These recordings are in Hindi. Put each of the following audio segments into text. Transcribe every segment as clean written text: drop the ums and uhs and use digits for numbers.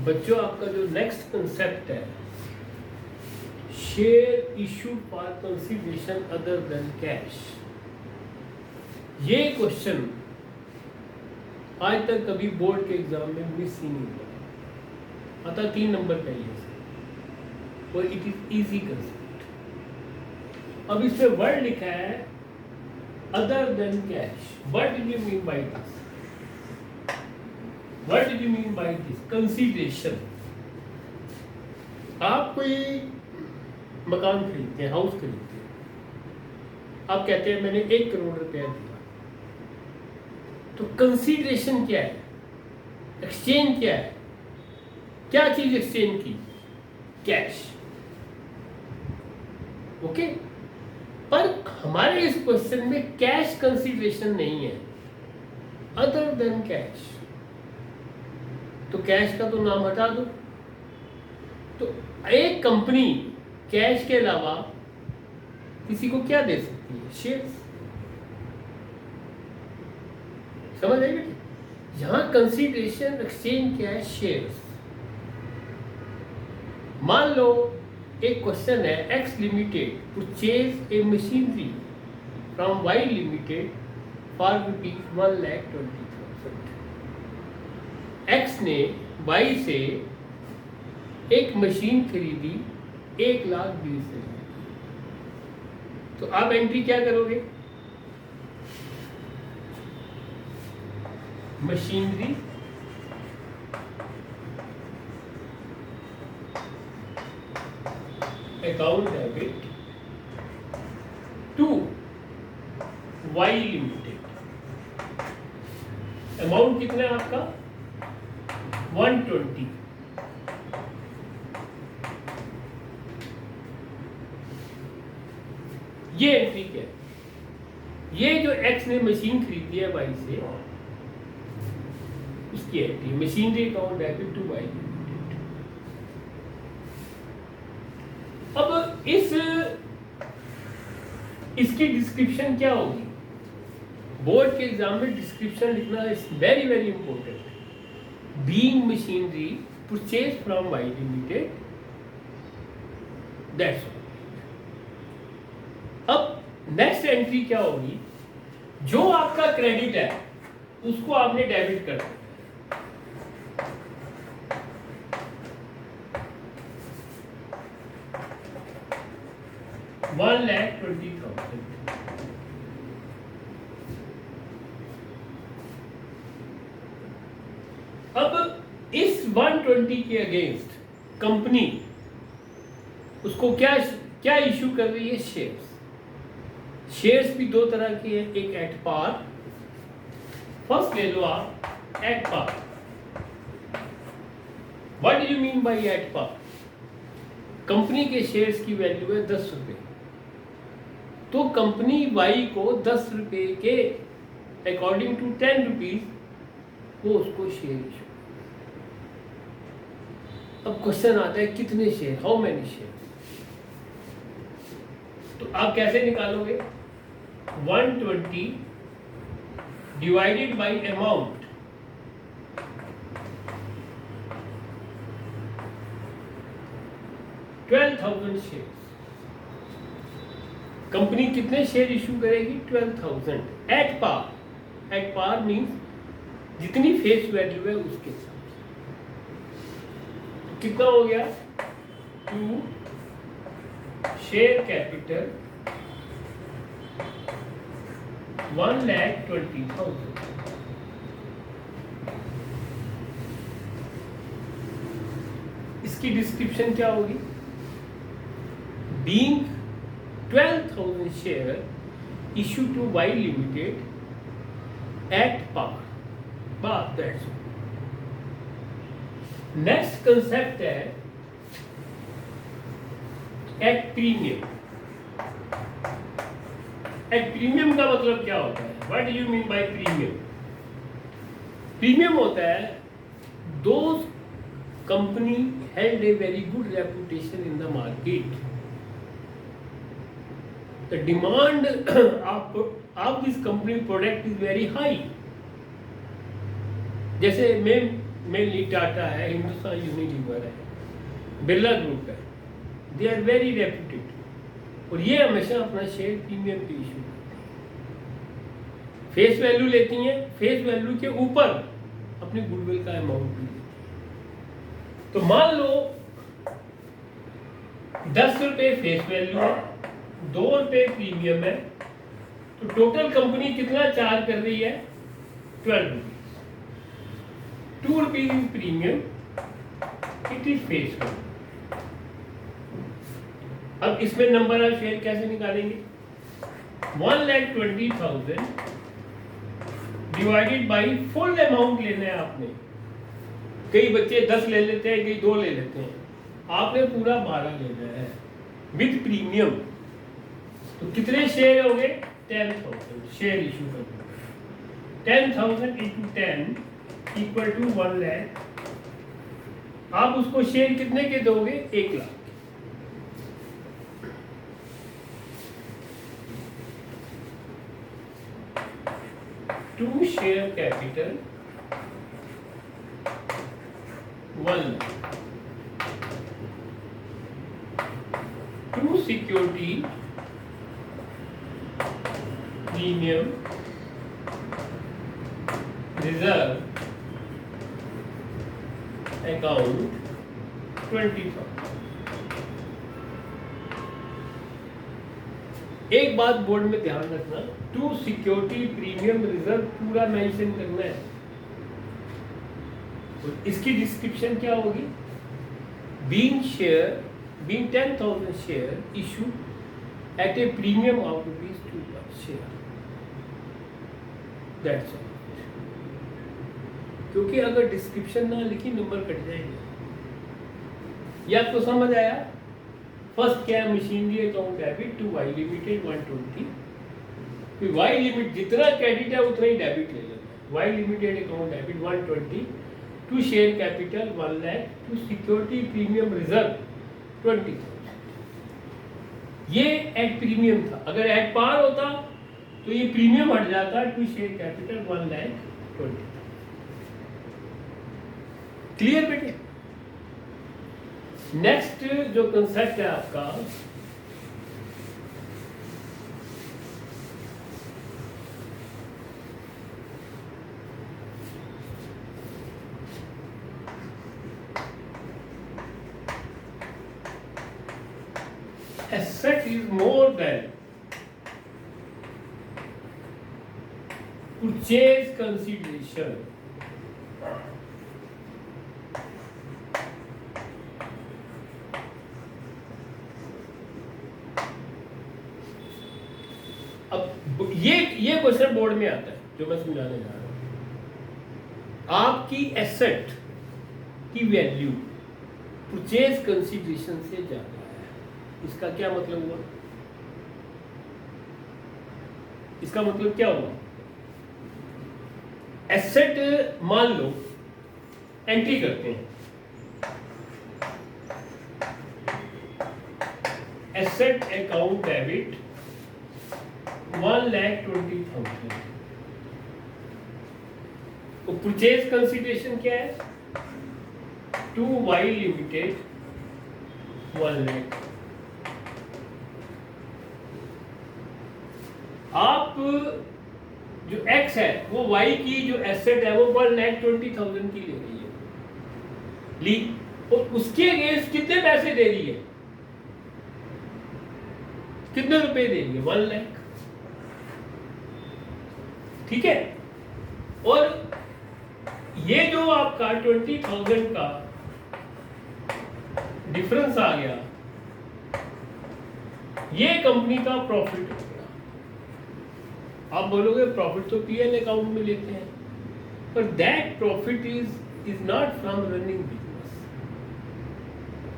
बच्चों, आपका जो नेक्स्ट कंसेप्ट है, share issue for consideration other than cash, ये क्वेश्चन आज तक कभी बोर्ड के एग्जाम में मिस ही नहीं हुआ। अतः 3 नंबर पहले से, और इट इज इजी कंसेप्ट। अब इसमें वर्ड लिखा है other than cash. What do you mean by this? What do you mean by this? Consideration. आप कोई मकान खरीदते हैं, हाउस खरीदते हैं, आप कहते हैं मैंने 1 करोड़ रुपया दिया, तो कंसीडरेशन क्या है? एक्सचेंज क्या है? क्या चीज एक्सचेंज की? कैश। ओके, पर हमारे इस क्वेश्चन में कैश कंसीडरेशन नहीं है, अदर देन कैश। तो कैश का तो नाम हटा दो। तो एक कंपनी कैश के अलावा किसी को क्या दे सकती है? शेयर्स। समझ आएगी बेटे? यहां कंसीडरेशन एक्सचेंज क्या है? शेयर्स। मान लो एक क्वेश्चन है, X limited purchase a machinery from Y limited for ₹1,20,000। X ने वाई से एक मशीन खरीदी 1,20,000। तो आप एंट्री क्या करोगे? Machinery account debit to Y limited. Amount कितना है आपका? 120। ये एंट्री क्या है? ये जो एक्स ने मशीन खरीदी है वाई से, उसकी entry machinery account debit to Y limited. अब इसकी डिस्क्रिप्शन क्या होगी? बोर्ड के एग्जाम में डिस्क्रिप्शन लिखना is very very important. Being machinery purchased from Y Limited, that's all. अब नेक्स्ट एंट्री क्या होगी? जो आपका क्रेडिट है उसको आपने डेबिट कर दिया। $1,20,000। अब इस 120 के अगेंस्ट कंपनी उसको क्या इशू कर रही है? शेयर्स। शेयर्स भी 2 तरह के हैं, एक एट पार। फर्स्ट ले लो आप at par. What do you mean by at par? Company के शेयर्स की वैल्यू है 10 रुपए, तो कंपनी वाई को 10 रुपए के अकॉर्डिंग टू 10 रुपीज वो उसको शेयर इशू। अब क्वेश्चन आता है कितने शेयर, हाउ मेनी शेयर? तो आप कैसे निकालोगे? 120 डिवाइडेड बाय अमाउंट, $12,000 शेयर। कंपनी कितने शेयर इशू करेगी? 12,000 at par. At par means जितनी फेस वैल्यू है उसके साथ। कितना हो गया? 2 शेयर कैपिटल 1,20,000। इसकी डिस्क्रिप्शन क्या होगी? Being 12,000 share issue to Y limited at par. बात दैट्स ऑल। नेक्स्ट कंसेप्ट है एट प्रीमियम। एट प्रीमियम का मतलब क्या होता है? What do you mean by premium? Premium होता है those company held a very good reputation in the market. The demand of this company product is very high. जैसे मेनली टाटा है, हिंदुस्तान यूनिलीवर है, बिरला ग्रुप है, दे आर वेरी रेप्यूटेड और ये हमेशा अपना शेयर प्रीमियम पे इशू करती हैं, फेस वैल्यू लेती हैं, फेस वैल्यू के ऊपर अपनी गुडविल का अमाउंट भी लेती हैं। तो मान लो 10 रुपये फेस वैल्यू है, 2 रुपये प्रीमियम है, तो टोटल कंपनी कितना चार्ज कर रही है? 12 rupees. 2 rupees is premium, it is face value. अब इसमें नंबर ऑफ शेयर कैसे निकालेंगे? 1,20,000 डिवाइडेड बाई फुल अमाउंट लेना है आपने। कई बच्चे 10 ले लेते हैं, कई 2 ले लेते हैं, आपने पूरा 12 लेना है विद प्रीमियम। तो कितने शेयर हो गए? 10,000 शेयर इशू करना। 10,000 इंटू 10 इक्वल टू 1 लाख। आप उसको शेयर कितने के दोगे? 1 lakh. To share capital 1 lakh. To security premium reserve account 20,000। एक बात बोर्ड में ध्यान रखना, टू सिक्योरिटी प्रीमियम रिजर्व पूरा मेंशन करना है। तो इसकी डिस्क्रिप्शन क्या होगी? Being 10,000 share issue at a premium of ₹2 per share. That's all. क्योंकि अगर डिस्क्रिप्शन ना लिखी नंबर कट जाएंगे। ये आपको समझ आया? फर्स्ट क्या है? Machinery account debit to Y limited 120। Y limit जितना क्रेडिट है उतना ही डेबिट ले लेना है। Y limited account debit 120 to share capital 1 lakh to security premium reserve 20,000। ये एट प्रीमियम था। अगर एट पार होता तो ये प्रीमियम हट जाता। To share capital 1,20,000। क्लियर बेटे? नेक्स्ट जो कंसेप्ट है आपका, asset is more than purchase consideration. अब ये क्वेश्चन बोर्ड में आता है जो मैं समझाने जा रहा हूं। आपकी एसेट की वैल्यू परचेज कंसीडरेशन से ज्यादा है। इसका क्या मतलब हुआ? इसका मतलब क्या हुआ? एसेट मान लो एंट्री करते हैं, एसेट अकाउंट डेबिट 1,20,000। तो परचेज कंसीडरेशन क्या है? To Y limited 1 lakh. आप जो एक्स है वो वाई की जो एसेट है वो 1,20,000 की ले रही है, ली, और उसके अगेंस्ट कितने पैसे दे रही है? कितने रुपए दे रही है? 1 लाख। ठीक है। और ये जो आपका 20,000 का डिफरेंस आ गया, ये कंपनी का प्रॉफिट हो गया। आप बोलोगे प्रॉफिट तो पीएल अकाउंट में लेते हैं, पर that profit is not from running business.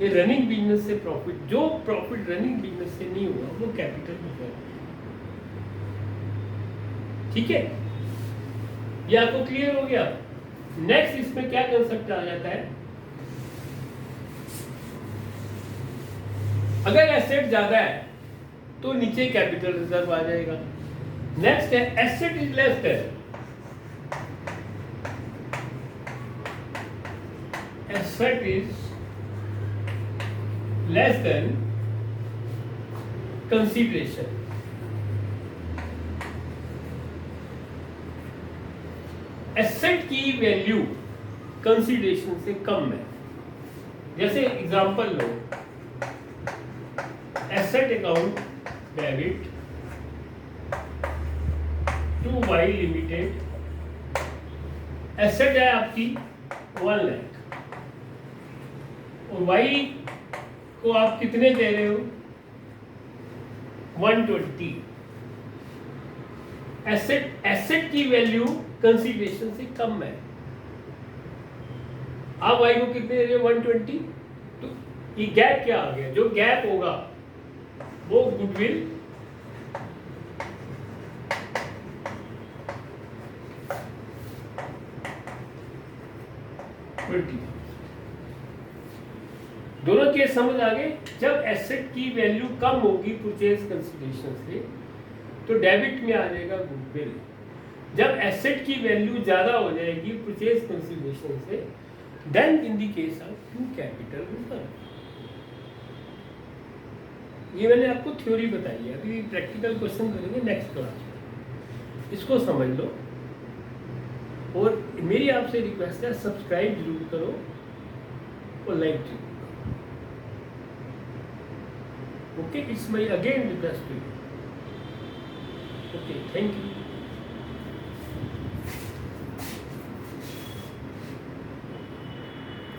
ये रनिंग बिजनेस से प्रॉफिट, जो प्रॉफिट रनिंग बिजनेस से नहीं हुआ वो कैपिटल में है। ठीक है, ये आपको क्लियर हो गया? नेक्स्ट इसमें क्या कंसेप्ट आ जाता है? अगर एसेट ज्यादा है तो नीचे कैपिटल रिजर्व आ जाएगा। नेक्स्ट है asset is less than asset is less than consideration. Asset की वैल्यू कंसिडरेशन से कम है. जैसे एग्जांपल लो, asset account debit to Y limited. Asset है आपकी 1 लाख और वाई को आप कितने दे रहे हो? 120. एसेट की वैल्यू कंसिडरेशन से कम है. आप वाई को कितने दे रहे हो? 120. तो ये गैप क्या आ गया? जो गैप होगा वो गुडविल दोनों केस समझ आ गए. जब एसेट की वैल्यू कम होगी परचेज कंसिडरेशन से तो डेबिट में आ जाएगा गुडविल. जब एसेट की वैल्यू ज्यादा हो जाएगी परचेज कंसिडरेशन से then in the case of to capital reserve. ये मैंने आपको थ्योरी बताई है. अभी प्रैक्टिकल क्वेश्चन करेंगे नेक्स्ट क्लास में. इसको समझ लो. और मेरी आपसे रिक्वेस्ट है, सब्सक्राइब जरूर करो और लाइक जरूर करो. Okay, it's my again request to you. Okay, thank you.